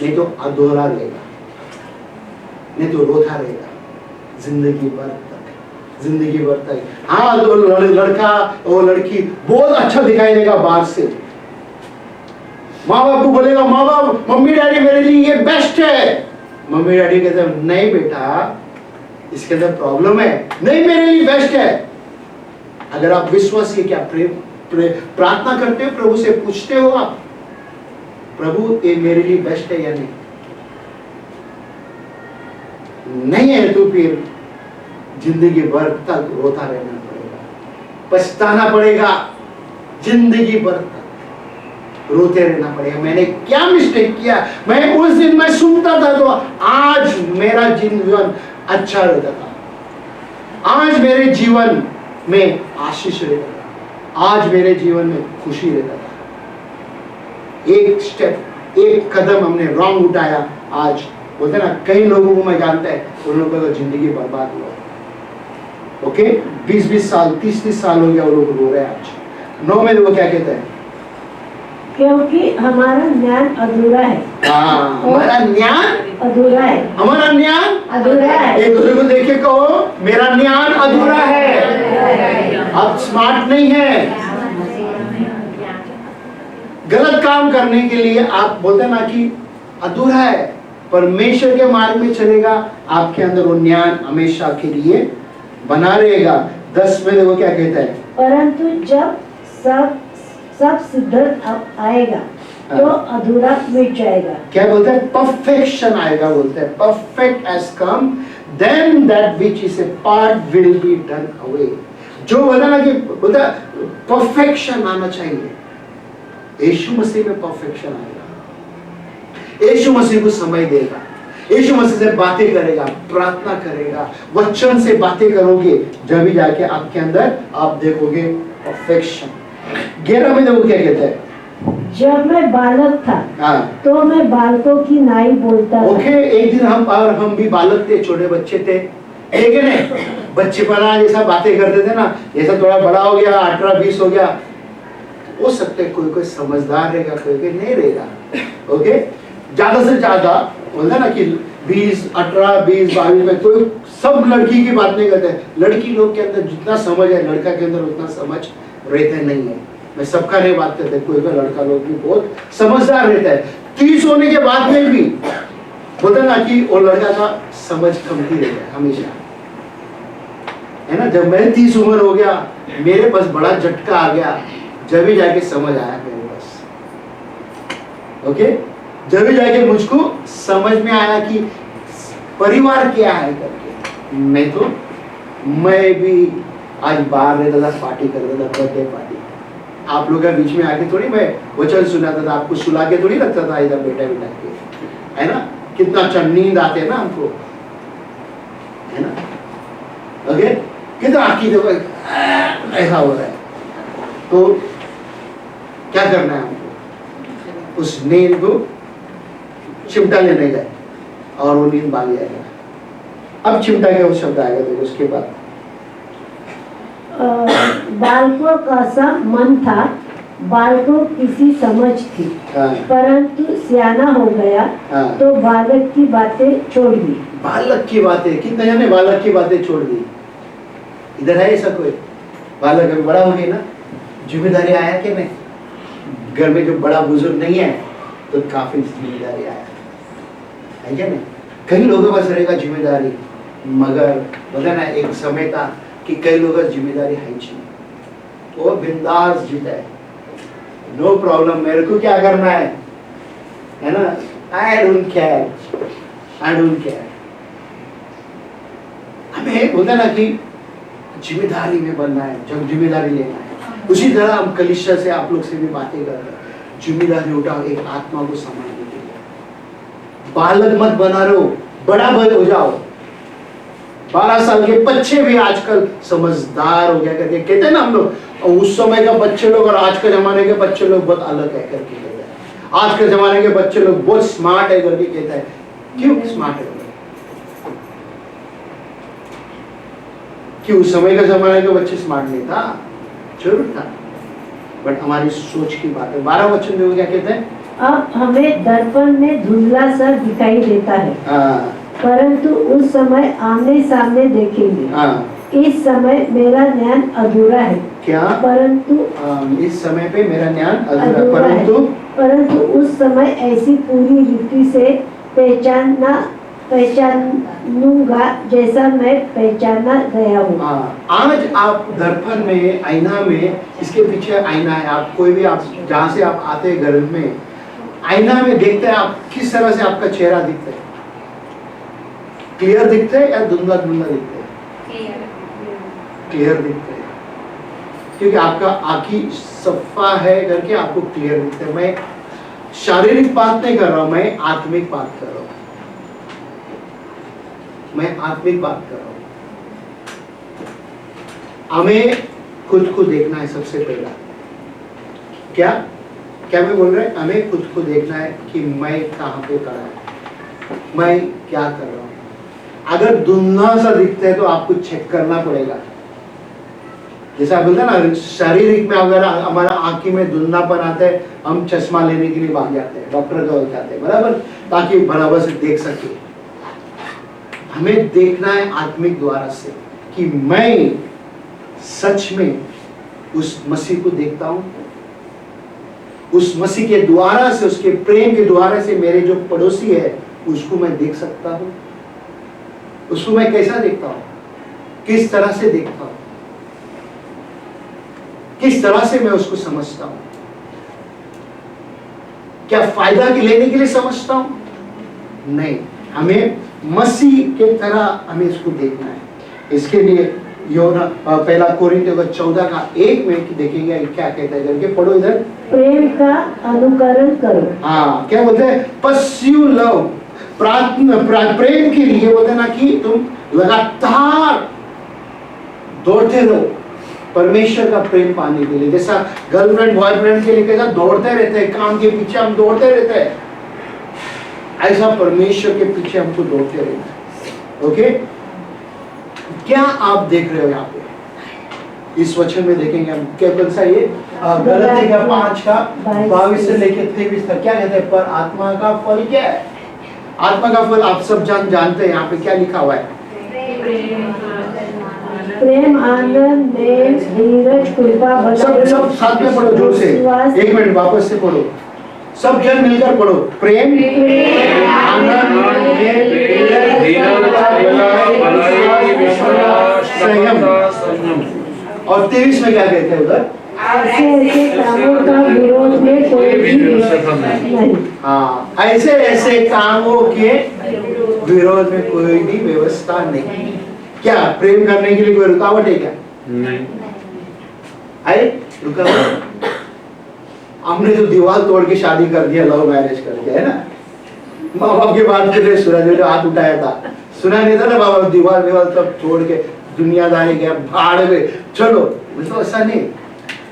नहीं तो अधूरा रहेगा, नहीं तो रोता रहेगा जिंदगी भर तक, जिंदगी भर तक। हाँ, तो लड़का और लड़की बहुत अच्छा दिखाई देगा बाहर से, माँ बाप को बोलेगा, माँ बाप मम्मी डैडी मेरे लिए ये बेस्ट है। मम्मी डैडी कहते हैं नहीं बेटा, इसके अंदर प्रॉब्लम है, नहीं मेरे लिए बेस्ट है। अगर आप विश्वास क्या प्रार्थना करते हो, प्रभु से पूछते हो आप, प्रभु ये मेरे लिए बेस्ट है या नहीं? नहीं है तो फिर जिंदगी भर तक रोता रहना पड़ेगा, पछताना पड़ेगा, जिंदगी भर तक रोते रहना पड़ेगा। मैंने क्या मिस्टेक किया, मैं उस दिन मैं सुनता था तो आज मेरा जीवन अच्छा रहता था, आज मेरे जीवन में आशीष रहता था, आज मेरे जीवन में खुशी रहता था। एक स्टेप, एक कदम हमने रॉन्ग उठाया, आज बोलते ना कई लोगों को मैं जानता है, उन लोगों का जिंदगी बर्बाद हुआ। ओके, 20-20 साल 30-30 साल हो गया वो लोग रो रहे हैं आज। 9 में वो क्या कहता है? क्योंकि हमारा ज्ञान अधूरा है। हमारा ज्ञान अधूरा है, हमारा ज्ञान अधूरा है। एक दूसरे को देख के कहो, मेरा ज्ञान अधूरा है, आप स्मार्ट नहीं है। गलत काम करने के लिए आप बोलते ना कि अधूरा है। परमेश्वर के मार्ग में चलेगा, आपके अंदर वो ज्ञान हमेशा के लिए बना रहेगा। 10 में देखो क्या कहता है, परंतु जब सब सिद्ध आएगा तो अधूरा मिट जाएगा। क्या बोलते हैं? परफेक्शन आएगा, बोलते हैं perfect has come, then that which is a part will be done away. जो बोला ना कि बोलता परफेक्शन आना चाहिए, यीशु मसीह में परफेक्शन आएगा। यीशु मसीह को समय देगा, यीशु मसीह से बातें करेगा, प्रार्थना करेगा, वचन से बातें करोगे, जब भी जाके आपके अंदर आप देखोगे परफेक्शन। 11 में देखो क्या कहता है, जब मैं बालक था तो मैं बालकों की नाई बोलता था। ओके, एक दिन हम भी बालक थे, छोटे बच्चे थे, एक ने बच्चेपना जैसा बातें करते थे ना, जैसा थोड़ा बड़ा हो गया, 18-20 हो गया, हो सकता है कोई समझदार रहेगा, कोई नहीं रहेगा। ओके, ज्यादा से ज्यादा बोलता ना कि 20, 18, 20, 22 में कोई सब लड़की की बात नहीं करते। लड़की लोग के अंदर जितना समझ है, लड़का के अंदर उतना समझ रहते नहीं है। मैं सबका नहीं बात करते, कोई लड़का लोग भी बहुत समझदार रहता है। 30 होने के बाद में भी बोलता ना कि वो लड़का का समझ कमती रहता है हमेशा, है ना। जब मैं 30 उम्र हो गया, मेरे पास बड़ा झटका आ गया, जब भी जाके समझ आया मेरे पास। ओके, जब भी जाके मुझको समझ में आया कि परिवार क्या है करके। नहीं तो मैं भी आज बाहर रहता था, पार्टी करता था, बर्थडे पार्टी। आप लोग के बीच में आके थोड़ी मैं वचन सुनाता था, आपको सुला के थोड़ी रखता था इधर बैठा बैठा के, है ना। कितना अच्छा नींद आते है ना हमको, है ना। ओके, कितना आकी देखो ऐसा हो रहा है, तो क्या करना है हमको? उस नींद को चिमटा लेने गए और वो नींद भाग जाएगा। अब चिमटा के उस शब्द आएगा, देखो उसके बाद बालकों का सा मन था बालक को किसी समझ थी, हाँ। परंतु सियाना हो गया हाँ। तो बालक की बातें छोड़ दी। बालक की बातें, कितने जने बालक की बातें छोड़ दी? इधर है ऐसा कोई? बालक अभी बड़ा हो गया ना, जिम्मेदारी आया कि नहीं? घर में जो बड़ा बुजुर्ग नहीं है तो काफी जिम्मेदारी आया है क्या नहीं? कई लोगों का रहेगा जिम्मेदारी, मगर बोला ना एक समय था कि कई लोगों का जिम्मेदारी है ही नहीं, वो बिंदास जीता है, नो प्रॉब्लम, मेरे को क्या करना है ना, I don't care, I don't care. हमें बोलते ना कि जिम्मेदारी में बनना है, जब जिम्मेदारी लेना है। उसी तरह हम कलीसिया से आप लोग से भी बातें कर रहे हैं, जिम्मेदारी उठाओ एक आत्मा को संभालने के लिए। बालक मत बना रहो, बड़ा हो जाओ। 12 साल के बच्चे भी आजकल समझदार हो गया करके कहते हैं ना हम लोग, और उस समय का बच्चे लोग और आज के जमाने के बच्चे लोग बहुत अलग है करके कहते हैं। आज के जमाने के बच्चे लोग बहुत स्मार्ट है करके कहते हैं। क्यों स्मार्ट है? कि उस समय का जमाने के बच्चे स्मार्ट नहीं था, जरूर था, बट हमारी सोच की बात है। 12 वचन जो क्या कहते हैं? अब हमें दर्पण में धुंधला सा दिखाई देता है, परंतु उस समय आमने सामने देखेंगे। इस समय मेरा ज्ञान अधूरा है। क्या? परंतु इस समय पे मेरा ज्ञान अधूरा है, परंतु उस समय ऐसी पूरी रीति से पहचानूंगा जैसा मैं पहचाना गया हूँ। आज आप दर्पण में, आईना में, इसके पीछे आईना है, आप कोई भी, आप जहाँ से आप आते हैं घर में, आईना में देखते हैं आप किस तरह से आपका चेहरा दिखता है, क्लियर दिखता है या धुंधला धुंधला दिखता है? क्लियर दिखता है, क्योंकि आपका आँखी सफा है करके आपको क्लियर दिखता है। मैं शारीरिक बात नहीं कर रहा हूँ, मैं आत्मिक बात कर रहा हूँ, मैं आत्मिक बात कर रहा हूँ। हमें खुद को देखना है सबसे पहला। क्या क्या मैं बोल रहा है? हमें खुद को देखना है कि मैं कहाँ पे खड़ा है, मैं क्या कर रहा हूँ। अगर धुंधला सा दिखता है तो आपको चेक करना पड़ेगा। जैसा बोलते हैं ना, शारीरिक में अगर हमारा आंखी में धुंधलापन आता है, हम चश्मा लेने के लिए भाग जाते हैं, डॉक्टर को जाते हैं, बराबर, ताकि बराबर से देख सके। हमें देखना है आत्मिक द्वारा से कि मैं सच में उस मसीह को देखता हूं, उस मसीह के द्वारा से, उसके प्रेम के द्वारा से मेरे जो पड़ोसी है उसको मैं देख सकता हूं। उसको मैं कैसा देखता हूं, किस तरह से देखता हूं, किस तरह से मैं उसको समझता हूं, क्या फायदा के लेने के लिए समझता हूं? नहीं, हमें मसीह के तरह हमें इसको देखना है। इसके लिए योना पहला कोरिन्थियों 14:1 में देखेंगे क्या कहता है करके, पढ़ो इधर। प्रेम का अनुकरण करो। हाँ, क्या बोलते हैं? परस्यू लव, प्रेम के लिए बोलते हैं ना कि तुम लगातार दौड़ते रहो परमेश्वर का प्रेम पाने के लिए। जैसा गर्लफ्रेंड बॉयफ्रेंड के लिए कैसा दौड़ते रहते हैं, काम के पीछे हम दौड़ते रहते हैं, ऐसा परमेश्वर के पीछे हमको दौड़ते रहना है। ओके, क्या आप देख रहे हो यहाँ पे? इस वचन में देखेंगे हम क्या कौन सा ये गलती का 5:22 से लेकर 23 तक क्या कहते हैं? पर आत्मा का फल क्या है? आत्मा का फल आप सब जानते हैं। यहाँ पे क्या लिखा हुआ है? प्रेम, आनंद, मेल, धीरज, कृपा, सब साथ में पढ़ो जोर से, 1 मिनट वापस से पढ़ो, सब जन मिलकर पढ़ो। प्रेम, आनंद, मेल, संयम। और 23 में क्या कहते हैं उधर? ऐसे कामों का विरोध में कोई भी व्यवस्था नहीं। हाँ, ऐसे ऐसे कामों के विरोध में कोई भी व्यवस्था नहीं। क्या प्रेम करने के लिए कोई रुकावट है क्या? नहीं। अरे रुकावट, हमने जो दीवार तोड़ के शादी कर दिया, लव मैरिज करके, है ना? माँ बाप की बात के लिए सुना, जो हाथ उठाया था, सुना नहीं था ना बाबा? दीवार सब तोड़ के दुनियादारी गया भाड़ में, चलो। तो ऐसा नहीं,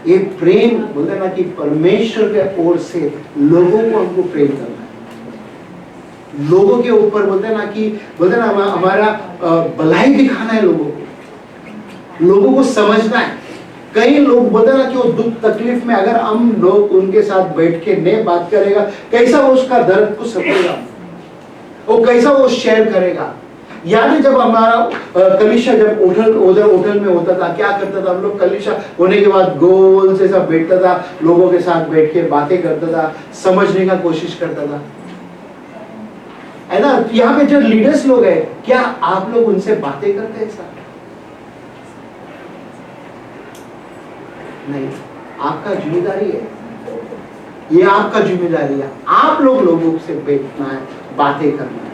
ये प्रेम बोलते ना कि परमेश्वर के ओर से लोगों को हमको प्रेम करना है, लोगों के ऊपर बोलते ना कि बोलते ना हमारा भलाई दिखाना है, लोगों को समझना है। कई लोग बोलते ना कि वो दुख तकलीफ में अगर हम लोग उनके साथ बैठ के नहीं बात करेगा, कैसा वो उसका दर्द को सकेगा, वो कैसा वो शेयर करेगा। याद है जब हमारा कलीसिया जब उधर होटल में होता था, क्या करता था हम लोग, कलीसिया होने के बाद गोल से सब बैठता था, लोगों के साथ बैठ के बातें करता था, समझने का कोशिश करता था, है ना। यहाँ पे जो लीडर्स लोग हैं, क्या आप लोग उनसे बातें करते हैं साथ? नहीं, आपका जिम्मेदारी है, ये आपका जिम्मेदारी है, आप लोगों से बैठना है, बातें करना है।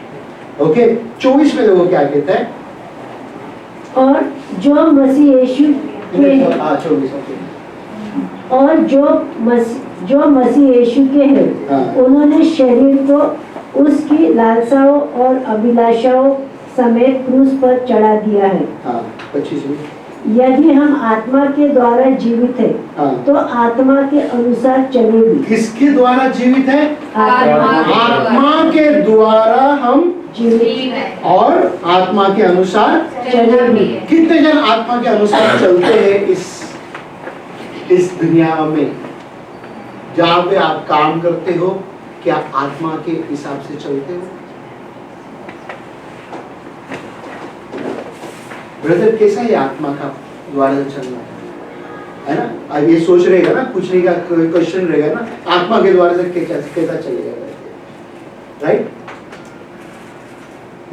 ओके, 24 में देखो क्या कहता है, और जो मसीह यीशु के और जो मसीह यीशु के हैं, उन्होंने शरीर को उसकी लालसाओं और अभिलाषाओं समेत क्रूस पर चढ़ा दिया है। 25 में, यदि हम आत्मा के द्वारा जीवित है तो आत्मा के अनुसार चलेंगे। किसके द्वारा जीवित है? आत्मा के द्वारा हम जीवित है और आत्मा के अनुसार चलेंगे। कितने जन आत्मा के अनुसार चलते हैं इस दुनिया में? जहाँ पे आप काम करते हो, क्या आत्मा के हिसाब से चलते हो? ब्रदर, कैसा है आत्मा का द्वारा चलना, है ना? अब ये सोच रहेगा ना, पूछने का क्वेश्चन रहेगा ना, आत्मा के द्वारा से कैसा चलेगा, राइट?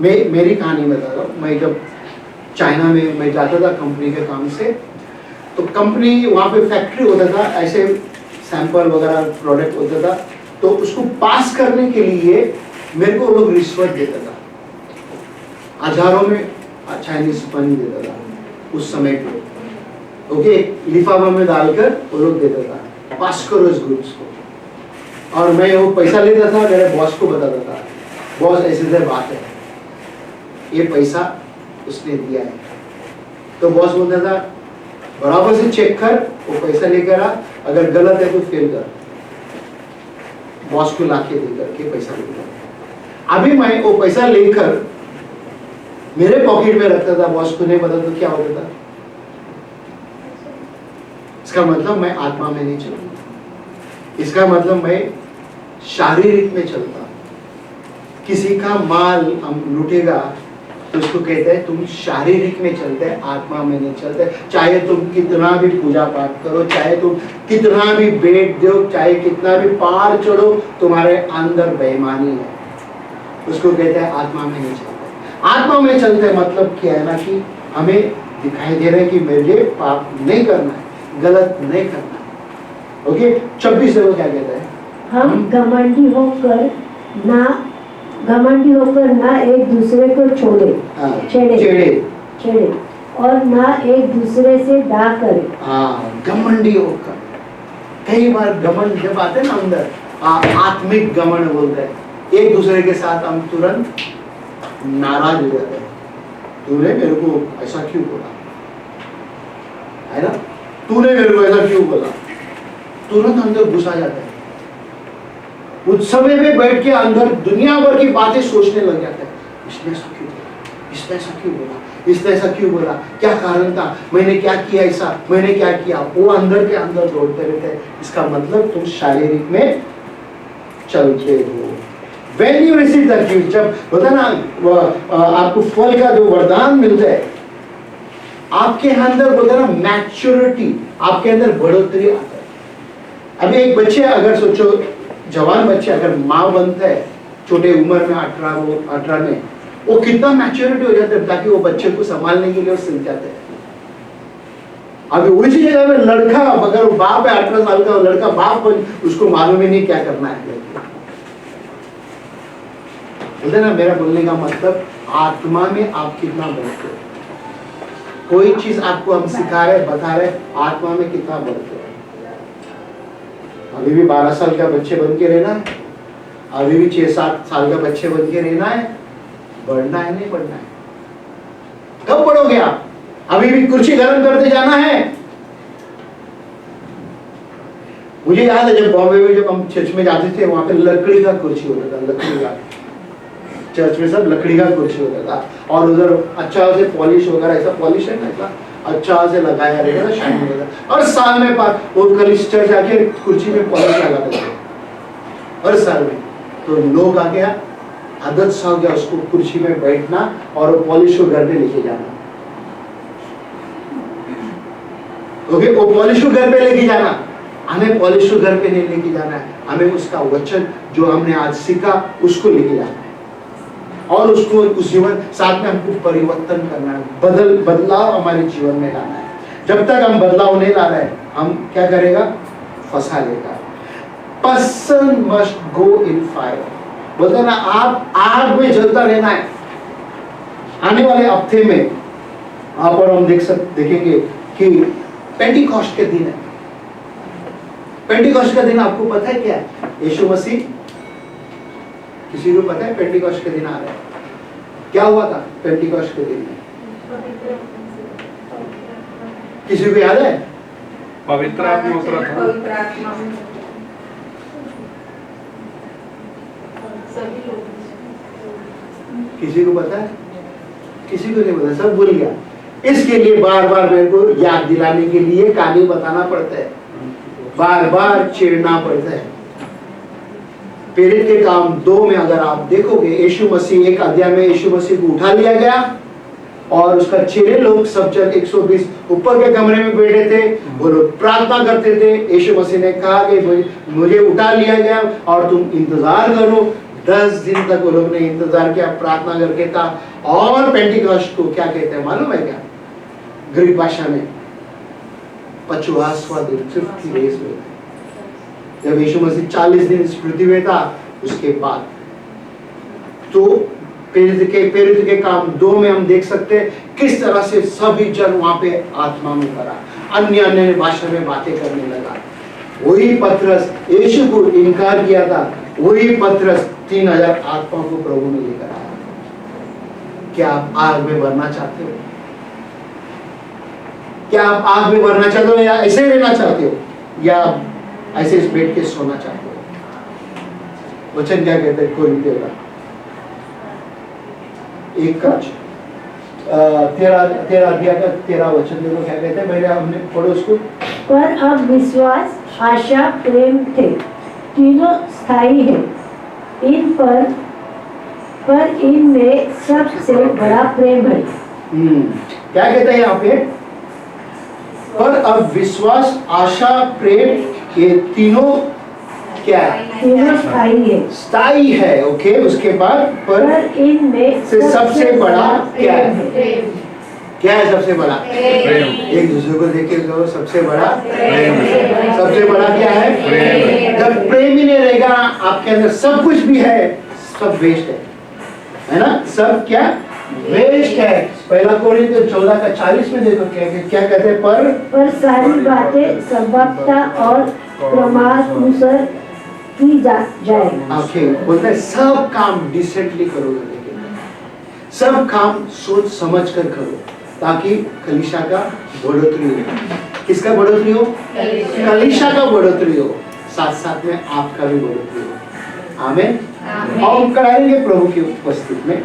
मेरी कहानी बता रहा हूँ। मैं जब चाइना में मैं जाता था कंपनी के काम से, तो कंपनी वहाँ पे फैक्ट्री होता था, ऐसे सैंपल वगैरह प्रोडक्ट होता था, तो उसको पास करने के लिए मेरे को लोग रिश्वत देता था, हजारों में चाइनीज मनी देता था उस समय पे। ओके, लिफाफा में डालकर वो लोग देता था, पास करो इस ग्रुप्स को। और मैं वो पैसा लेता था, मेरे बॉस को बताता था, बॉस ऐसे बात है, ये पैसा उसने दिया है। तो बॉस बोलता था बराबर से चेक कर, वो पैसा लेकर आ, अगर गलत है तो फेल कर। बॉस को लाके देकर के पैसा लेकर, अभी मैं वो पैसा लेकर मेरे पॉकेट में रखता था, बॉस को नहीं पता तो क्या होता था? इसका मतलब मैं आत्मा में नहीं चलता, इसका मतलब मैं शारीरिक में चलता। किसी का माल हम लूटेगा तो उसको कहते हैं तुम शारीरिक में चलते हैं, आत्मा में नहीं चलते। चाहे तुम कितना भी पूजा पाठ करो, चाहे तुम कितना भी बेट दो, चाहे कितना भी पार चढ़ो, तुम्हारे अंदर बेईमानी है, उसको कहते हैं आत्मा में नहीं चलते। आत्मा में चलते मतलब क्या है ना, कि हमें दिखाई दे रहा है कि मुझे पाप नहीं करना है, गलत नहीं करना है। ओके, 26 से वो क्या कहता है, हम घमंडी होकर ना एक दूसरे को छेड़े और ना एक दूसरे से डा करे। घमंडी होकर, कई बार घमंड जब आते हैं ना अंदर, आत्मिक घमंड बोलते हैं, एक दूसरे के साथ हम तुरंत नाराज हो जाते हैं। तूने मेरे को ऐसा क्यों बोला, है ना? तूने मेरे को ऐसा क्यों बोला, तुरंत अंदर घुसा जाता है। उस समय में बैठ के अंदर दुनिया भर की बातें सोचने लग जाते हैं, इसने ऐसा क्यों बोला, इसने ऐसा क्यों बोला, इसने ऐसा क्यों बोला, क्या कारण था, मैंने क्या किया ऐसा, मैंने क्या किया, वो अंदर के अंदर दौड़ते रहते हैं। इसका मतलब तुम शारीरिक में चलते हो। When you receive that gift, जब होता ना आपको फल का जो वरदान मिलता है, आपके अंदर बोलते ना मैच्योरिटी, आपके अंदर बढ़ोतरी आता है। अभी एक बच्चे अगर सोचो, जवान बच्चे अगर माँ बनता है छोटे उम्र में 18 में, वो कितना मैच्योरिटी हो जाता है ताकि वो बच्चे को संभालने के लिए वो सीख जाते हैं। अभी उसी जगह में लड़का, अगर वो बाप है 18 साल का, लड़का बाप, उसको मालूम ही नहीं क्या करना है। बोलते ना, मेरा बोलने का मतलब आत्मा में आप कितना बढ़ते हो। कोई चीज आपको हम सिखा रहे, बता रहे, आत्मा में कितना बढ़ते हो। अभी भी 12 साल का बच्चे बन के रहना है, अभी भी 6-7 साल का बच्चे बन के रहना है, बढ़ना है नहीं बढ़ना है? कब बढ़ोगे आप? अभी भी कुर्सी गर्म करते जाना है। मुझे याद है जब बॉम्बे में जब हम चर्च में जाते थे, वहां पे लकड़ी का कुर्सी होता था, लकड़ी का, चर्च में सब लकड़ी का कुर्सी होता था, और उधर अच्छा से पॉलिश वगैरह, ऐसा पॉलिश है ना, ऐसा अच्छा से लगाया रहेगा ना, शाइनिंग रहेगा। और साल में वो कलिश चर्च आके कुर्सी में पॉलिश लगा देते हैं हर साल में। तो लोग आ गया, आदत सा हो गया उसको कुर्सी में बैठना और वो पॉलिश को घर पे लेके जाना। ओके, वो पॉलिश को घर पे लेके जाना। हमें पॉलिश को घर पे नहीं लेके जाना है, हमें उसका वचन जो हमने आज सीखा उसको लेके जाना है और उसको उस जीवन साथ में हमको परिवर्तन करना है, बदलाव हमारे जीवन में लाना है। जब तक हम बदलाव नहीं ला रहे हम क्या करेगा, फंसा लेगा। Person must go in fire, बोलते ना आप आग में जलता रहना है। आने वाले हफ्ते में आप और हम देखेंगे कि पेंटिकॉस्ट के दिन है। पेंटिकॉस्ट का दिन आपको पता है क्या है? यीशु मसीह, किसी को पता है पेंटिकॉस्ट के दिन आ रहा है? क्या हुआ था पेंटिकॉस्ट के दिन में? किसी को याद है? पवित्र आत्मा उतरा था। किसी को पता है? किसी को नहीं पता, सब भूल गया। इसके लिए बार बार मेरे को याद दिलाने के लिए कहानी बताना पड़ता है, बार बार छेड़ना पड़ता है। प्रेरित के काम 2 में अगर आप देखोगे, यीशु मसीह एक अध्याय में यीशु मसीह को उठा लिया गया और उसका चेले लोग सब जन 120 ऊपर के कमरे में बैठे थे, वो लोग प्रार्थना करते थे। यीशु मसीह ने कहा कि मुझे उठा लिया गया और तुम इंतजार करो। 10 दिन तक वो लोग ने इंतजार किया, प्रार्थना करके था। और पेंटिकॉस्ट को क्या कहते हैं मालूम है क्या? ग्रीक भाषा में 50वां दिन, 50 days में, जब यीशु मसीह 40 दिन इस पृथ्वी में था, उसके बाद तो प्रेरित के काम 2 में हम देख सकते हैं किस तरह से सभी जन वहां पे आत्मा में भरा, अन्य भाषा में बातें करने लगा। वही पतरस, यीशु को इनकार किया था, वही पतरस 3000 आत्मा को प्रभु ने लेकर आया। क्या आप आग में भरना चाहते हो? क्या आप आग में भरना चाहते हो या ऐसे ही रहना चाहते हो, या ऐसे बैठ के सोना चाहते हो? वचन क्या कहते हैं कोरिन्थियों का 1 13 अध्याय का 13 वचन देखो क्या कहते हैं। पहले हमने पढ़ो उसको। पर अब विश्वास, आशा, प्रेम थे, तीनों स्थायी है। इन पर इनमें सबसे बड़ा प्रेम है। क्या कहते हैं यहाँ पे? पर अब विश्वास, आशा, प्रेम, ये तीनों क्या है? तीनों स्थायी है। स्थायी है। ओके, उसके बाद पर इनमें से सबसे बड़ा क्या है? क्या है सबसे बड़ा? एक दूसरे को देख के कहो सबसे बड़ा प्रेम। सबसे बड़ा क्या है? जब प्रेम ही नहीं रहेगा आपके अंदर, सब कुछ भी है, सब वेस्ट है ना? सब क्या वेस्ट है। पहला कोरिन्थियों 14:40 में देखो क्या कहते हैं? पर सारी बातें सभ्यता और क्रमानुसार की जाए। ओके, बोलते हैं सब काम डिसेंटली करो, लेकिन सब काम सोच समझ कर करो, ताकि कलीसिया का बढ़ोतरी हो। किसका बढ़ोतरी हो? कलीसिया का बढ़ोतरी हो, साथ साथ में आपका भी बढ़ोतरी हो। आमीन। और हम कराएंगे प्रभु की उपस्थिति में।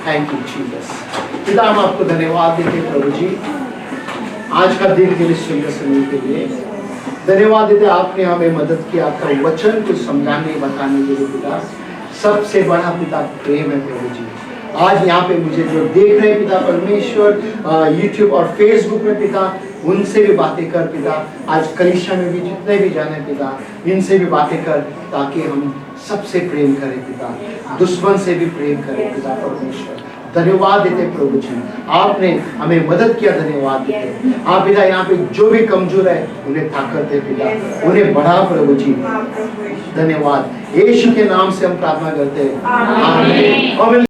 Thank you Jesus. पिता, हम आपको धन्यवाद देते हैं प्रभु जी, आज का दिन के लिए, सुनने सुनने के लिए धन्यवाद देते। आपने हमें मदद की, आपका वचन को समझाने बताने के लिए पिता। सबसे बड़ा पिता प्रेम है प्रभु जी। आज यहाँ पे मुझे जो देख रहे पिता परमेश्वर, यूट्यूब और फेसबुक में पिता, उनसे भी बातें कर पिता। आज कलीसिया में भी जितने भी जाने पिता, इनसे भी बातें कर, ताकि हम सबसे प्रेम करें पिता, दुश्मन से भी प्रेम करें पिता परमेश्वर। धन्यवाद देते प्रभु जी, आपने हमें मदद किया, धन्यवाद देते। आप पिता यहाँ पे जो भी कमजोर है उन्हें ताकत दे पिता, उन्हें बढ़ा प्रभु जी। धन्यवाद, यीशु के नाम से हम प्रार्थना करते हैं, आमीन।